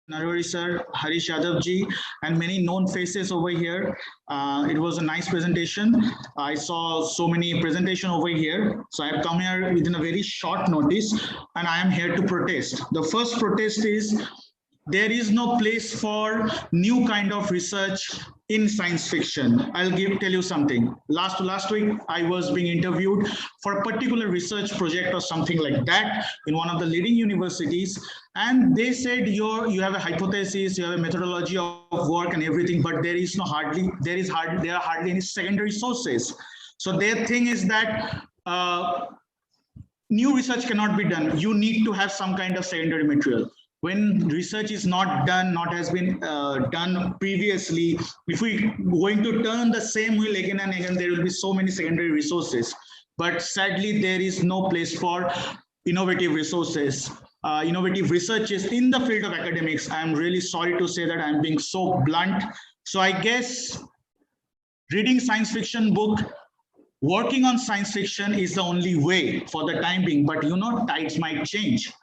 Narwari sir, Harish Yadav ji, and many known faces over here. It was a nice presentation. I saw so many presentation over here. So I have come here within a very short notice and I am here to protest. The first protest is there is no place for new kind of research in science fiction. I'll tell you something. Last week, I was being interviewed for a particular research project or something like that in one of the leading universities, and they said you have a hypothesis, you have a methodology of work and everything, but there are hardly any secondary sources. So their thing is that new research cannot be done. You need to have some kind of secondary material. When research is not done, not has been done previously, if we going to turn the same wheel again and again, there will be so many secondary resources. But sadly, there is no place for innovative resources, innovative researches in the field of academics. I'm really sorry to say that I'm being so blunt. So I guess reading science fiction book, working on science fiction is the only way for the time being, but tides might change.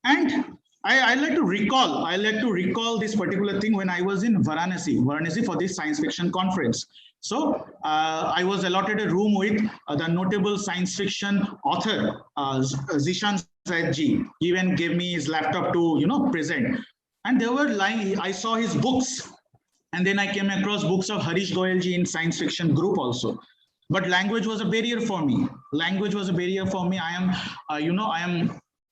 And I like to recall this particular thing when I was in Varanasi for this science fiction conference. So I was allotted a room with the notable science fiction author Zishan Zaidji. He even gave me his laptop to present. And they were lying. I saw his books, and then I came across books of Harish Goyalji in science fiction group also. But language was a barrier for me.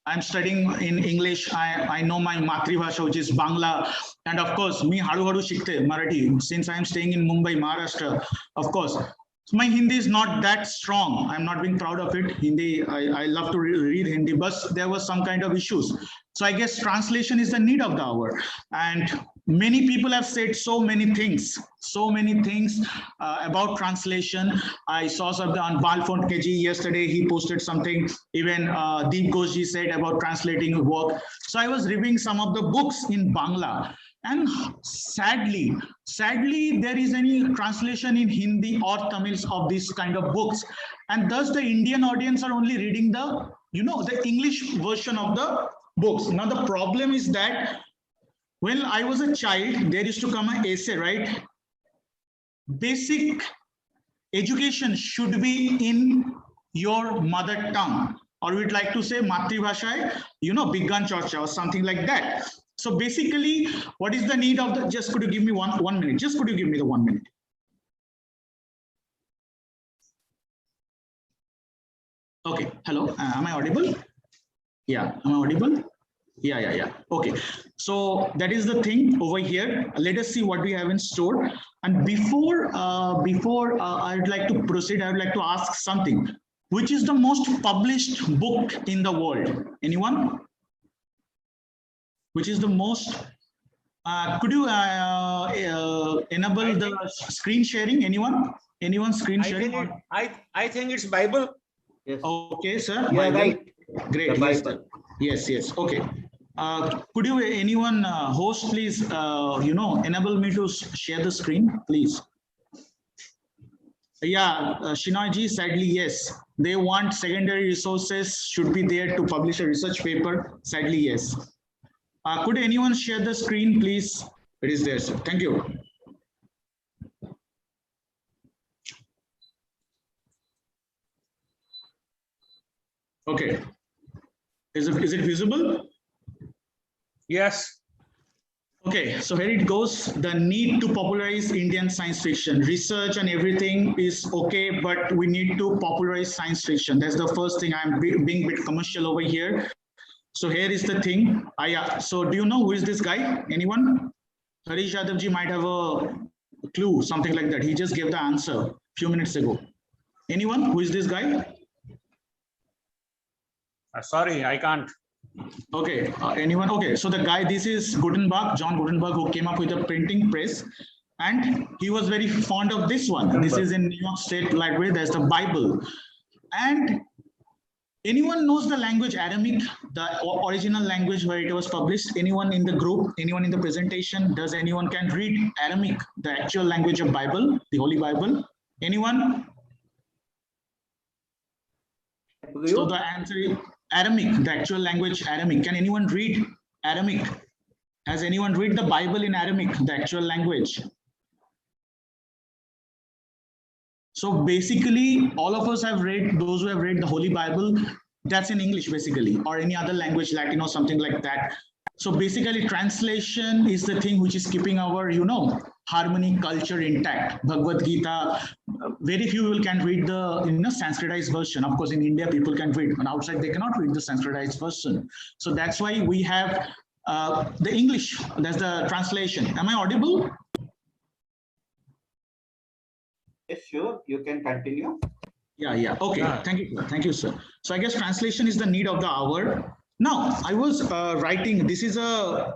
I'm studying in English. I know my Matribhasha, which is Bangla. And of course, me haru shikhte Marathi, since I'm staying in Mumbai, Maharashtra, of course. So my Hindi is not that strong. I'm not being proud of it. Hindi, I love to read Hindi, but there was some kind of issues. So I guess translation is the need of the hour. And many people have said so many things about translation. I saw something on Balfont Keji yesterday. He posted something. Even Deep Ghoshji said about translating work. So I was reviewing some of the books in Bangla. And sadly, there is any translation in Hindi or Tamils of this kind of books. And thus the Indian audience are only reading the English version of the books. Now the problem is that when I was a child, there used to come an essay, right? Basic education should be in your mother tongue, or we'd like to say Matribhasha, Bigyan Charcha or something like that. So basically, what is the need of the, just could you give me one minute? Just could you give me the 1 minute? Okay, hello, am I audible? Yeah, am I audible? Yeah. Okay, so that is the thing over here. Let us see what we have in store. And before I'd like to proceed, I would like to ask something. Which is the most published book in the world? Anyone? Which is the most? Could you enable the screen sharing? Anyone? Screen sharing? I think it's Bible. Yes. Okay, sir. Yeah, right. Great. Yes. Okay. Could you, anyone host, please, enable me to share the screen, please? Yeah, Shinoyji, sadly, yes. They want secondary resources should be there to publish a research paper. Sadly, yes. Could anyone share the screen, please? It is there, sir. Thank you. Okay. Is it visible? Yes. Okay, so here it goes. The need to popularize Indian science fiction. Research and everything is okay, but we need to popularize science fiction. That's the first thing. I'm being a bit commercial over here. So here is the thing. So do you know who is this guy? Anyone? Harish Yadavji might have a clue, something like that. He just gave the answer a few minutes ago. Anyone? Who is this guy? Sorry, I can't. Okay, anyone? Okay, so the guy, this is Gutenberg, John Gutenberg, who came up with a printing press, and he was very fond of this one. This is in New York State Library. There's the Bible. And anyone knows the language Aramaic, the original language where it was published? Anyone in the group, anyone in the presentation? Does anyone can read Aramaic, the actual language of Bible, the Holy Bible? Anyone? So the answer is Aramaic, the actual language Aramaic. Can anyone read Aramaic? Has anyone read the Bible in Aramaic, the actual language? So basically, all of us have read, those who have read the Holy Bible, that's in English basically, or any other language, Latin or something like that. So basically, translation is the thing which is keeping our, harmony, culture intact. Bhagavad Gita, very few people can read the Sanskritized version. Of course, in India, people can read, and outside they cannot read the Sanskritized version. So that's why we have the English. That's the translation. Am I audible? Yes, sure. You can continue. Yeah. Okay. Thank you. Thank you, sir. So I guess translation is the need of the hour. Now, I was writing, this is a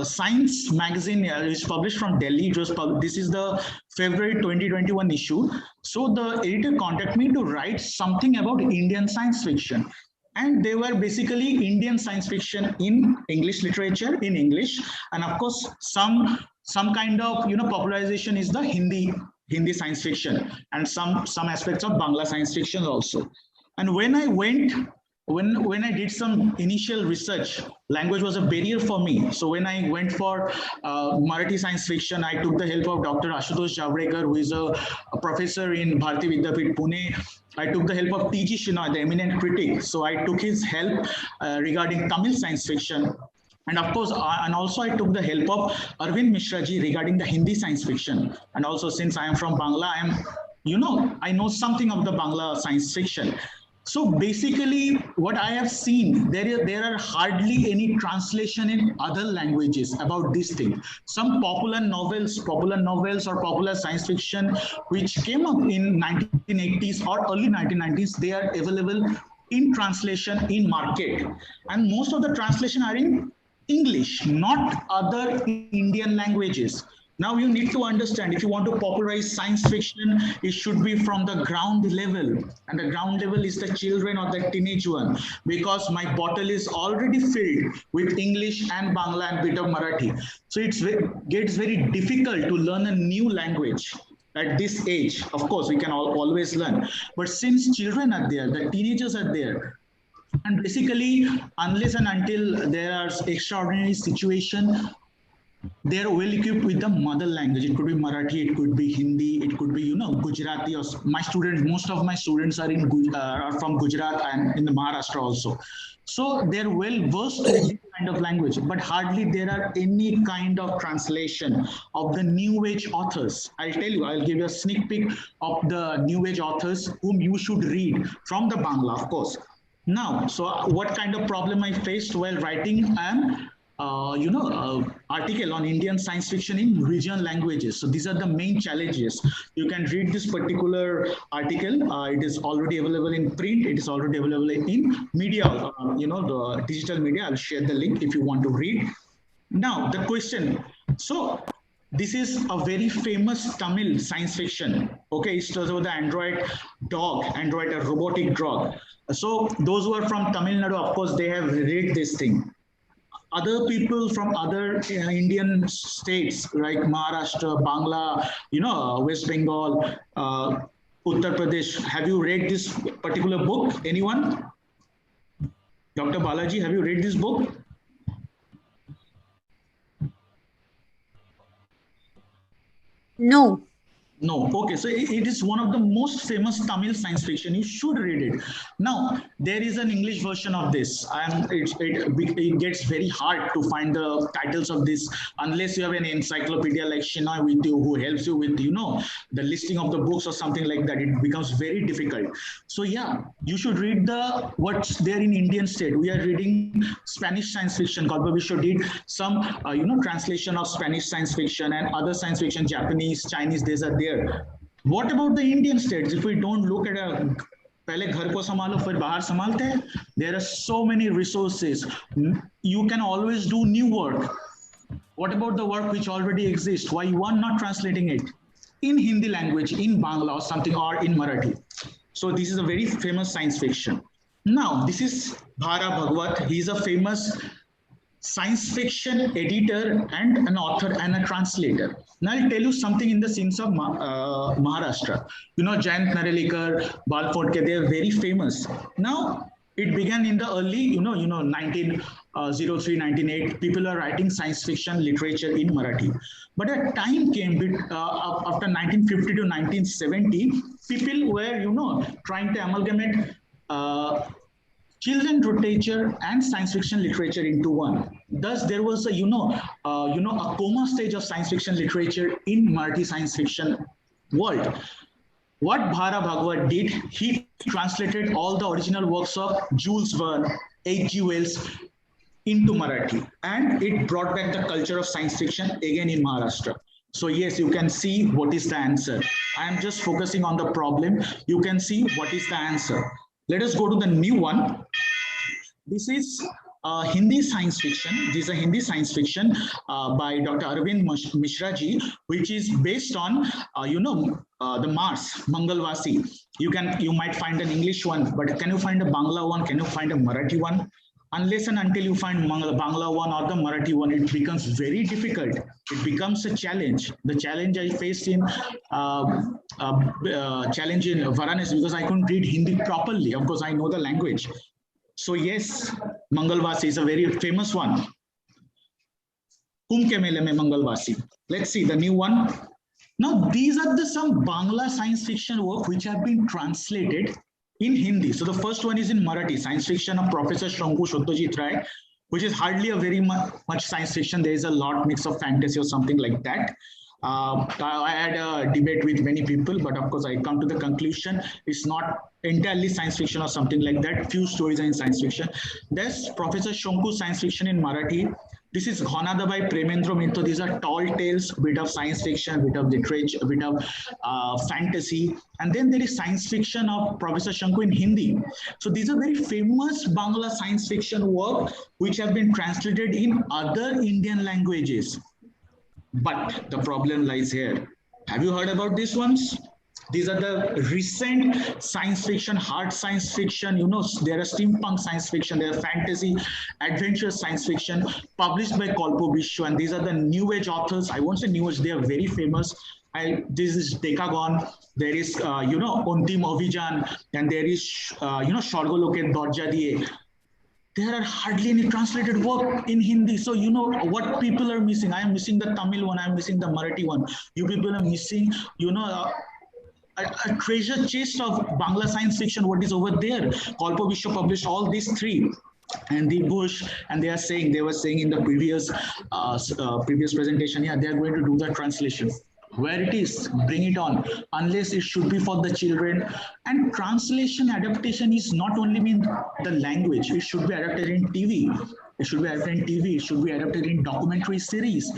science magazine. It's published from Delhi. This is the February 2021 issue. So the editor contacted me to write something about Indian science fiction. And they were basically Indian science fiction in English literature, in English. And of course, some kind of, popularization is the Hindi science fiction, and some aspects of Bangla science fiction also. And when I went, when I did some initial research, language was a barrier for me. So when I went for Marathi science fiction, I took the help of Dr. Ashutosh Javadekar, who is a professor in Bharati Vidyapith, Pune. I took the help of T.G. Shenoy, the eminent critic. So I took his help regarding Tamil science fiction. And of course, and also I took the help of Arvind Mishra ji regarding the Hindi science fiction. And also, since I am from Bangla, I know something of the Bangla science fiction. So basically, what I have seen, there are hardly any translation in other languages about this thing. Some popular novels or popular science fiction which came up in 1980s or early 1990s, they are available in translation in market. And most of the translation are in English, not other Indian languages. Now you need to understand, if you want to popularize science fiction, it should be from the ground level. And the ground level is the children or the teenage one, because my bottle is already filled with English and Bangla and bit of Marathi. So it gets very difficult to learn a new language at this age. Of course, we can always learn. But since children are there, the teenagers are there, and basically, unless and until there are extraordinary situation, they are well equipped with the mother language. It could be Marathi, it could be Hindi, it could be Gujarati. Or most of my students are from Gujarat and in the Maharashtra also. So they're well versed in this kind of language, but hardly there are any kind of translation of the new age authors. I'll tell you, I'll give you a sneak peek of the new age authors whom you should read from the Bangla, of course. Now, so what kind of problem I faced while writing an article on Indian science fiction in regional languages. So these are the main challenges. You can read this particular article. It is already available in print. It is already available in media, the digital media. I'll share the link if you want to read. Now, the question. So this is a very famous Tamil science fiction. Okay, it talks about the android, a robotic dog. So those who are from Tamil Nadu, of course, they have read this thing. Other people from other Indian states like Maharashtra, Bangla, West Bengal, Uttar Pradesh, have you read this particular book? Anyone? Dr. Balaji, have you read this book? No. No. Okay, so it is one of the most famous Tamil science fiction. You should read it. Now, there is an English version of this, and it gets very hard to find the titles of this unless you have an encyclopedia like Shenoy with you, who helps you with, the listing of the books or something like that. It becomes very difficult. So yeah, you should read what's there in Indian state. We are reading Spanish science fiction. God, we should read some, translation of Spanish science fiction and other science fiction, Japanese, Chinese, these are there. What about the Indian states? If we don't look at पहले घर को संभालो फिर बाहर संभालते हैं. There are so many resources. You can always do new work. What about the work which already exists? Why you are not translating it in Hindi language, in Bangla or something, or in Marathi? So this is a very famous science fiction. Now, this is Bhara Bhagwat. He is a famous science fiction editor and an author and a translator. Now I'll tell you something in the sense of Maharashtra. Jayant Narelekar, Bal Photke, they are very famous. Now it began in the early, 03, 1908, people are writing science fiction literature in Marathi. But a time came after 1950 to 1970, people were, trying to amalgamate children literature and science fiction literature into one. Thus, there was a, a coma stage of science fiction literature in Marathi science fiction world. What Bhara Bhagwat did, he translated all the original works of Jules Verne, H.G. Wells into Marathi, and it brought back the culture of science fiction again in Maharashtra. So yes, you can see what is the answer. I am just focusing on the problem. You can see what is the answer. Let us go to the new one. This is Hindi science fiction. This is a Hindi science fiction by Dr. Arvind Mishra ji, which is based on, the Mars, Mangalvasi. You might find an English one, but can you find a Bangla one? Can you find a Marathi one? Unless and until you find Bangla one or the Marathi one, it becomes very difficult. It becomes a challenge. The challenge I faced in Varanasi, because I couldn't read Hindi properly. Of course, I know the language. So yes, Mangalvasi is a very famous one. Kumbh ke mele mein Mangalvasi. Let's see the new one. Now, these are some Bangla science fiction work which have been translated in Hindi. So the first one is in Marathi, science fiction of Professor Shankhu Satyajit Ray, which is hardly a very much science fiction. There is a lot mix of fantasy or something like that. I had a debate with many people, but of course I come to the conclusion it's not entirely science fiction or something like that. Few stories are in science fiction. There's Professor Shankhu science fiction in Marathi. This is Ghanadabai Premendra Minto. These are tall tales, bit of science fiction, bit of literature, a bit of fantasy. And then there is science fiction of Professor Shankhu in Hindi. So these are very famous Bangla science fiction work which have been translated in other Indian languages. But the problem lies here. Have you heard about these ones? These are the recent science fiction, hard science fiction, there are steampunk science fiction, there are fantasy, adventure sciance fiction published by Kalpo Vishwa. And these are the new age authors. I won't say new age, they are very famous. This is Decagon, there is, Ontim Ovijan, and there is, Shargoloket Dorja Diye. There are hardly any translated work in Hindi. So, what people are missing. I am missing the Tamil one, I am missing the Marathi one. You people are missing, a treasure chest of Bangla science fiction, what is over there. Kalpo Vishwa published all these three. And the Bush, and they were saying in the previous presentation, yeah, they are going to do the translation. Where it is, bring it on, unless it should be for the children. And translation adaptation is not only mean the language, it should be adapted in TV. It should be adapted in TV, it should be adapted in documentary series.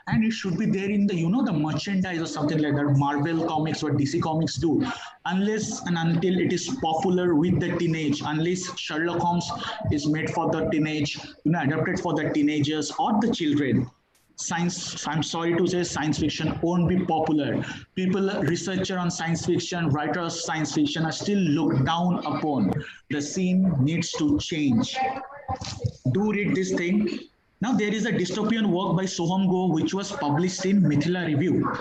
And it should be there in the, the merchandise or something like that, Marvel comics or DC comics do. Unless and until it is popular with the teenage, unless Sherlock Holmes is made for the teenage, adapted for the teenagers or the children. Science, I'm sorry to say, science fiction won't be popular. People, researcher on science fiction, writer of science fiction are still looked down upon. The scene needs to change. Do read this thing. Now there is a dystopian work by Soham Go which was published in Mithila Review.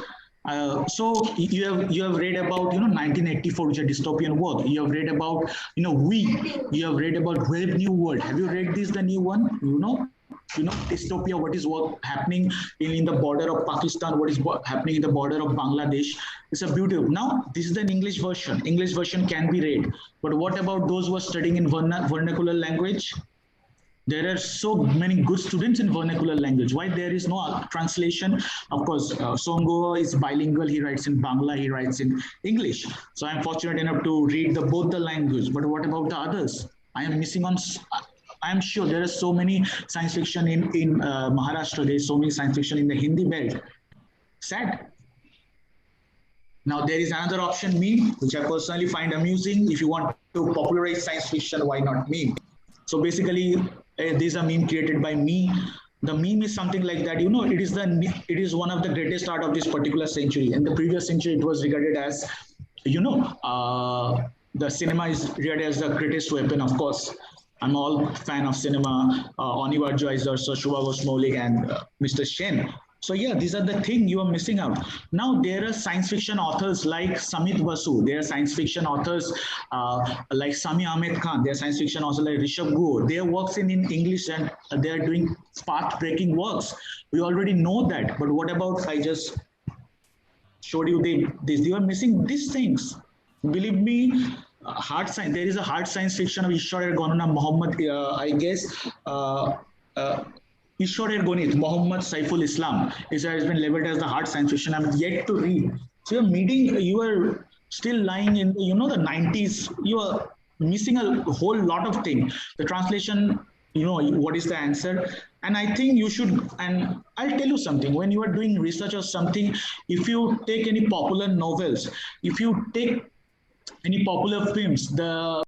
So you have read about 1984, which is a dystopian work. You have read about you have read about Brave New World. Have you read this, the new one? Dystopia, what is happening in the border of Pakistan, what is happening in the border of Bangladesh. It's a beautiful. Now, this is an English version. English version can be read. But what about those who are studying in vernacular language? There are so many good students in vernacular language. Why there is no translation? Of course, Songo is bilingual. He writes in Bangla, he writes in English. So I'm fortunate enough to read both the language. But what about the others? I am missing on... I'm sure there are so many science fiction in Maharashtra. There is so many science fiction in the Hindi belt. Sad. Now there is another option, meme, which I personally find amusing. If you want to popularize science fiction, why not meme? So basically, these are meme created by me. The meme is something like that. It is one of the greatest art of this particular century. In the previous century, it was regarded as, the cinema is regarded as the greatest weapon, of course. I'm all fan of cinema. Onivar Joycer, Shubha Maulik, and Mr. Shen. So yeah, these are the thing you are missing out. Now there are science fiction authors like Samit Basu. There are science fiction authors like Sami Ahmed Khan. There are science fiction authors like Rishabh Gur. Their works in English and they are doing path-breaking works. We already know that. But what about I just showed you this? You are missing these things. Believe me, hard science. There is a hard science fiction of Ishwarer Ganana Muhammad. I guess. Ishwarer Gonit, Muhammad Saiful Islam, has been labeled as the hard science fiction. I'm yet to read. So you're meeting, you are still lying in the, the 90s. You are missing a whole lot of things. The translation, what is the answer? And I think you should, and I'll tell you something, when you are doing research or something, if you take any popular novels, if you take any popular films, the